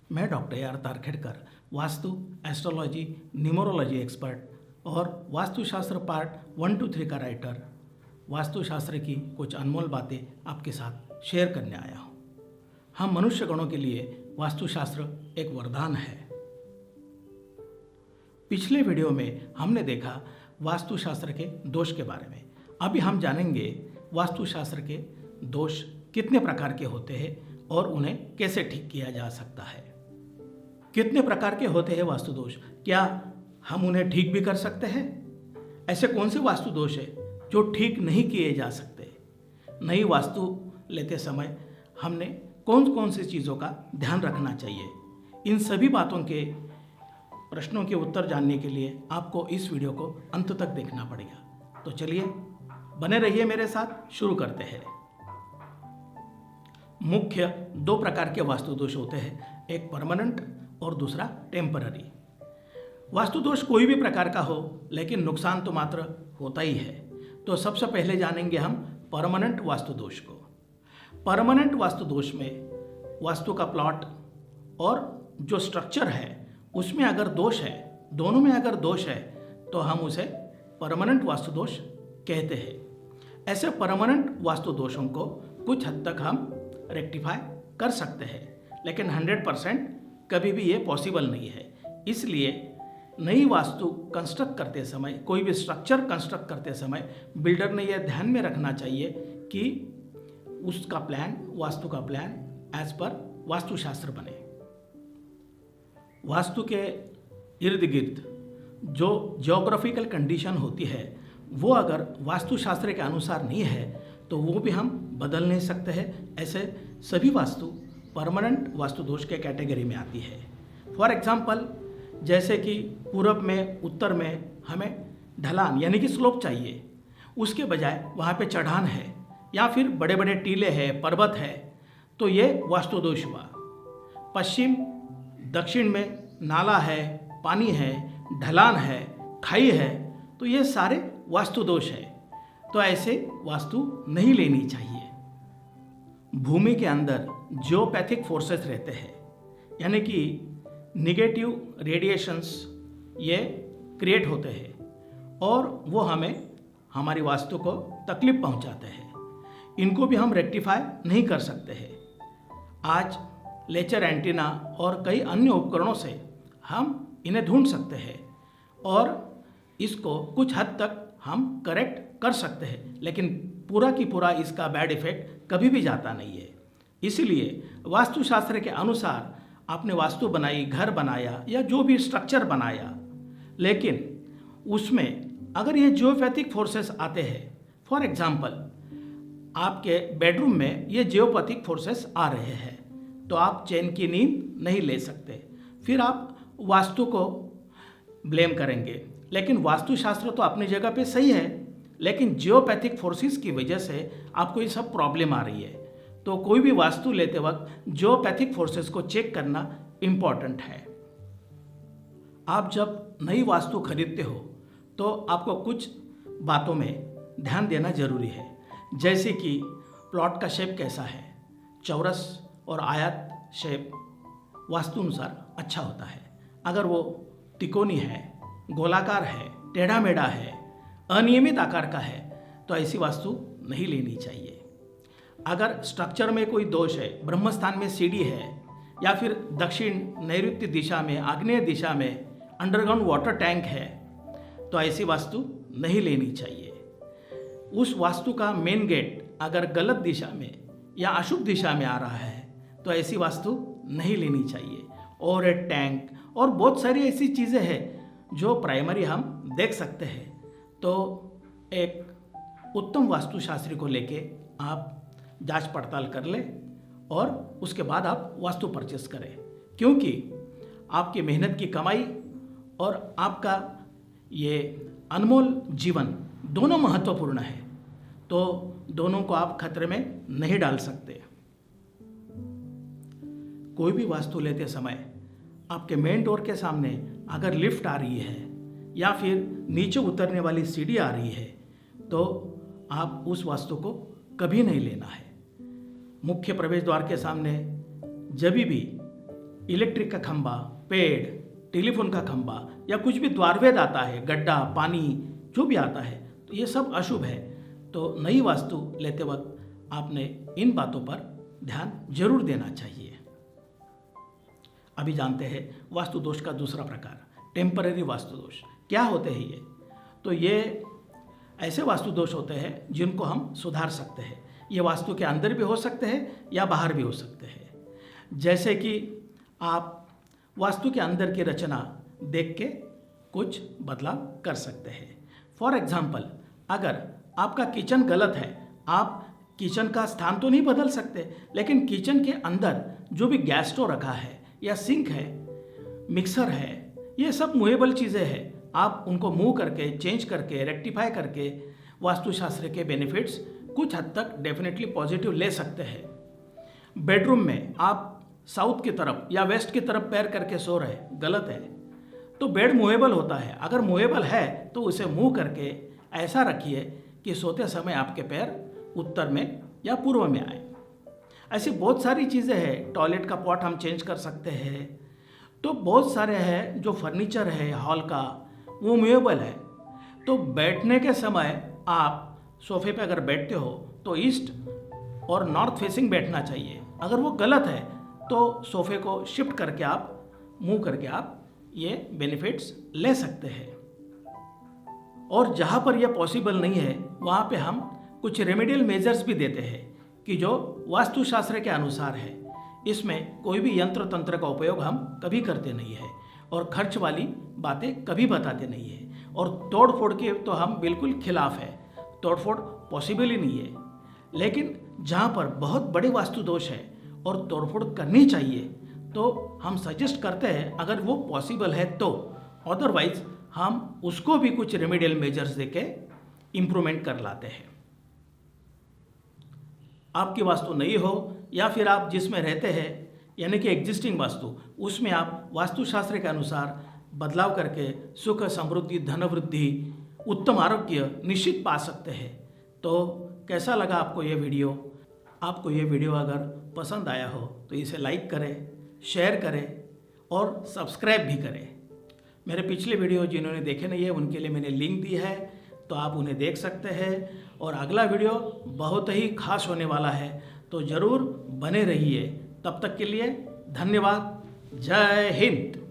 मैं doctor AR Tarkhedkar, vastu, astrology, numerology expert और Vastushastra part 1 to 3 का राइटर, वास्तुशास्त्र की कुछ अनमोल बातें आपके साथ शेयर करने आया हूँ। हम मनुष्य गणों के लिए वास्तुशास्त्र एक वरदान है। पिछले वीडियो में हमने देखा वास्तुशास्त्र के दोष के बारे में। अभी हम जानेंगे वास्तुशास्त्र के दोष कितने प्रकार के होते हैं और उन्हें कैसे ठीक किया जा सकता है। कितने प्रकार के होते हैं वास्तु दोष? क्या हम उन्हें ठीक भी कर सकते हैं? ऐसे कौन से वास्तु दोष है जो ठीक नहीं किए जा सकते? नई वास्तु लेते समय हमने कौन कौन सी चीज़ों का ध्यान रखना चाहिए? इन सभी बातों के प्रश्नों के उत्तर जानने के लिए आपको इस वीडियो को अंत तक देखना पड़ेगा। तो चलिए बने रहिए मेरे साथ। शुरू करते हैं। मुख्य 2 प्रकार के वास्तु दोष होते हैं, एक परमानेंट और दूसरा टेम्पररी। वास्तु दोष कोई भी प्रकार का हो, लेकिन नुकसान तो मात्र होता ही है। तो सबसे पहले जानेंगे हम परमानेंट वास्तु दोष को। परमानेंट वास्तु दोष में वास्तु का प्लॉट और जो स्ट्रक्चर है उसमें अगर दोष है, दोनों में अगर दोष है, तो हम उसे परमानेंट वास्तु दोष कहते हैं। ऐसे परमानेंट वास्तु दोषों को कुछ हद तक हम रेक्टिफाई कर सकते हैं, लेकिन 100% कभी भी ये पॉसिबल नहीं है। इसलिए नई वास्तु कंस्ट्रक्ट करते समय, कोई भी स्ट्रक्चर कंस्ट्रक्ट करते समय बिल्डर ने यह ध्यान में रखना चाहिए कि उसका प्लान, वास्तु का प्लान एज पर वास्तुशास्त्र बने। वास्तु के इर्द गिर्द जो जियोग्राफिकल कंडीशन होती है वो अगर वास्तुशास्त्र के अनुसार नहीं है तो वो भी हम बदल नहीं सकते हैं। ऐसे सभी वास्तु परमानेंट वास्तु दोष के कैटेगरी में आती है। फॉर एग्जांपल, जैसे कि पूरब में, उत्तर में हमें ढलान यानी कि स्लोप चाहिए, उसके बजाय वहाँ पे चढ़ान है या फिर बड़े बड़े टीले हैं, पर्वत है, तो ये वास्तु दोष हुआ। पश्चिम दक्षिण में नाला है, पानी है, ढलान है, खाई है, तो ये सारे वास्तु दोष है। तो ऐसे वास्तु नहीं लेनी चाहिए। भूमि के अंदर जियोपैथिक फोर्सेस रहते हैं, यानी कि निगेटिव रेडिएशंस ये क्रिएट होते हैं और वो हमें, हमारी वास्तु को तकलीफ पहुंचाते हैं। इनको भी हम रेक्टिफाई नहीं कर सकते हैं। आज लेजर एंटीना और कई अन्य उपकरणों से हम इन्हें ढूंढ सकते हैं और इसको कुछ हद तक हम करेक्ट कर सकते हैं, लेकिन पूरा की पूरा इसका बैड इफेक्ट कभी भी जाता नहीं है। इसलिए वास्तुशास्त्र के अनुसार आपने वास्तु बनाई, घर बनाया या जो भी स्ट्रक्चर बनाया, लेकिन उसमें अगर ये जियोपैथिक फोर्सेस आते हैं, फॉर एग्जांपल आपके बेडरूम में ये जियोपैथिक फोर्सेस आ रहे हैं, तो आप चैन की नींद नहीं ले सकते। फिर आप वास्तु को ब्लेम करेंगे, लेकिन वास्तुशास्त्र तो अपनी जगह पे सही है, लेकिन जियोपैथिक फोर्सेस की वजह से आपको ये सब प्रॉब्लम आ रही है। तो कोई भी वास्तु लेते वक्त जियोपैथिक फोर्सेस को चेक करना इम्पॉर्टेंट है। आप जब नई वास्तु खरीदते हो तो आपको कुछ बातों में ध्यान देना जरूरी है, जैसे कि प्लॉट का शेप कैसा है। चौरस और आयत शेप वास्तु अनुसार अच्छा होता है। अगर वो तिकोनी है, गोलाकार है, टेढ़ा मेढ़ा है, अनियमित आकार का है, तो ऐसी वास्तु नहीं लेनी चाहिए। अगर स्ट्रक्चर में कोई दोष है, ब्रह्मस्थान में सीढ़ी है या फिर दक्षिण नैऋत्य दिशा में, आग्नेय दिशा में अंडरग्राउंड वाटर टैंक है, तो ऐसी वास्तु नहीं लेनी चाहिए। उस वास्तु का मेन गेट अगर गलत दिशा में या अशुभ दिशा में आ रहा है तो ऐसी वास्तु नहीं लेनी चाहिए। और एक टैंक और बहुत सारी ऐसी चीज़ें हैं जो प्राइमरी हम देख सकते हैं। तो एक उत्तम वास्तुशास्त्री को लेके आप जांच पड़ताल कर लें और उसके बाद आप वास्तु परचेस करें, क्योंकि आपकी मेहनत की कमाई और आपका ये अनमोल जीवन दोनों महत्वपूर्ण है। तो दोनों को आप खतरे में नहीं डाल सकते। कोई भी वास्तु लेते समय आपके मेन डोर के सामने अगर लिफ्ट आ रही है या फिर नीचे उतरने वाली सीढ़ी आ रही है, तो आप उस वास्तु को कभी नहीं लेना है। मुख्य प्रवेश द्वार के सामने जब भी इलेक्ट्रिक का खंभा, पेड़, टेलीफोन का खंभा या कुछ भी द्वारवेद आता है, गड्ढा, पानी जो भी आता है, तो ये सब अशुभ है। तो नई वास्तु लेते वक्त आपने इन बातों पर ध्यान जरूर देना चाहिए। अभी जानते हैं वास्तु दोष का दूसरा प्रकार, टेम्पररी वास्तु दोष। क्या होते हैं ये? तो ये ऐसे वास्तु दोष होते हैं जिनको हम सुधार सकते हैं। ये वास्तु के अंदर भी हो सकते हैं या बाहर भी हो सकते हैं। जैसे कि आप वास्तु के अंदर की रचना देख के कुछ बदलाव कर सकते हैं। फॉर एग्जाम्पल, अगर आपका किचन गलत है, आप किचन का स्थान तो नहीं बदल सकते, लेकिन किचन के अंदर जो भी गैस स्टोव रखा है या सिंक है, मिक्सर है, ये सब मूवेबल चीज़ें हैं। आप उनको मूव करके, चेंज करके, रेक्टिफाई करके वास्तुशास्त्र के बेनिफिट्स कुछ हद तक डेफिनेटली पॉजिटिव ले सकते हैं। बेडरूम में आप साउथ की तरफ या वेस्ट की तरफ पैर करके सो रहे, गलत है। तो बेड मूवेबल होता है, अगर मूवेबल है तो उसे मूव करके ऐसा रखिए कि सोते समय आपके पैर उत्तर में या पूर्व में आए। ऐसी बहुत सारी चीज़ें हैं। टॉयलेट का पॉट हम चेंज कर सकते हैं। तो बहुत सारे हैं। जो फर्नीचर है हॉल का, वो मूवेबल है। तो बैठने के समय आप सोफे पे अगर बैठते हो तो ईस्ट और नॉर्थ फेसिंग बैठना चाहिए। अगर वो गलत है तो सोफे को शिफ्ट करके आप मूव करके आप ये बेनिफिट्स ले सकते हैं। और जहाँ पर यह पॉसिबल नहीं है वहाँ पे हम कुछ रेमेडियल मेजर्स भी देते हैं कि जो वास्तुशास्त्र के अनुसार है। इसमें कोई भी यंत्र तंत्र का उपयोग हम कभी करते नहीं है और खर्च वाली बातें कभी बताते नहीं है। और तोड़ फोड़ के तो हम बिल्कुल खिलाफ है। तोड़ फोड़ पॉसिबल ही नहीं है। लेकिन जहाँ पर बहुत बड़े वास्तु दोष है और तोड़फोड़ करनी चाहिए तो हम सजेस्ट करते हैं, अगर वो पॉसिबल है तो। अदरवाइज हम उसको भी कुछ रेमेडियल मेजर्स देके इम्प्रूवमेंट कर लाते हैं। आपकी वास्तु नई हो या फिर आप जिसमें रहते हैं यानी कि एग्जिस्टिंग वास्तु, उसमें आप वास्तुशास्त्र के अनुसार बदलाव करके सुख, समृद्धि, धन वृद्धि, उत्तम आरोग्य निश्चित पा सकते हैं। तो कैसा लगा आपको ये वीडियो? आपको ये वीडियो अगर पसंद आया हो तो इसे लाइक करें, शेयर करें और सब्सक्राइब भी करें। मेरे पिछले वीडियो जिन्होंने देखे नहीं है उनके लिए मैंने लिंक दी है, तो आप उन्हें देख सकते हैं। और अगला वीडियो बहुत ही खास होने वाला है, तो ज़रूर बने रहिए। तब तक के लिए धन्यवाद। जय हिंद।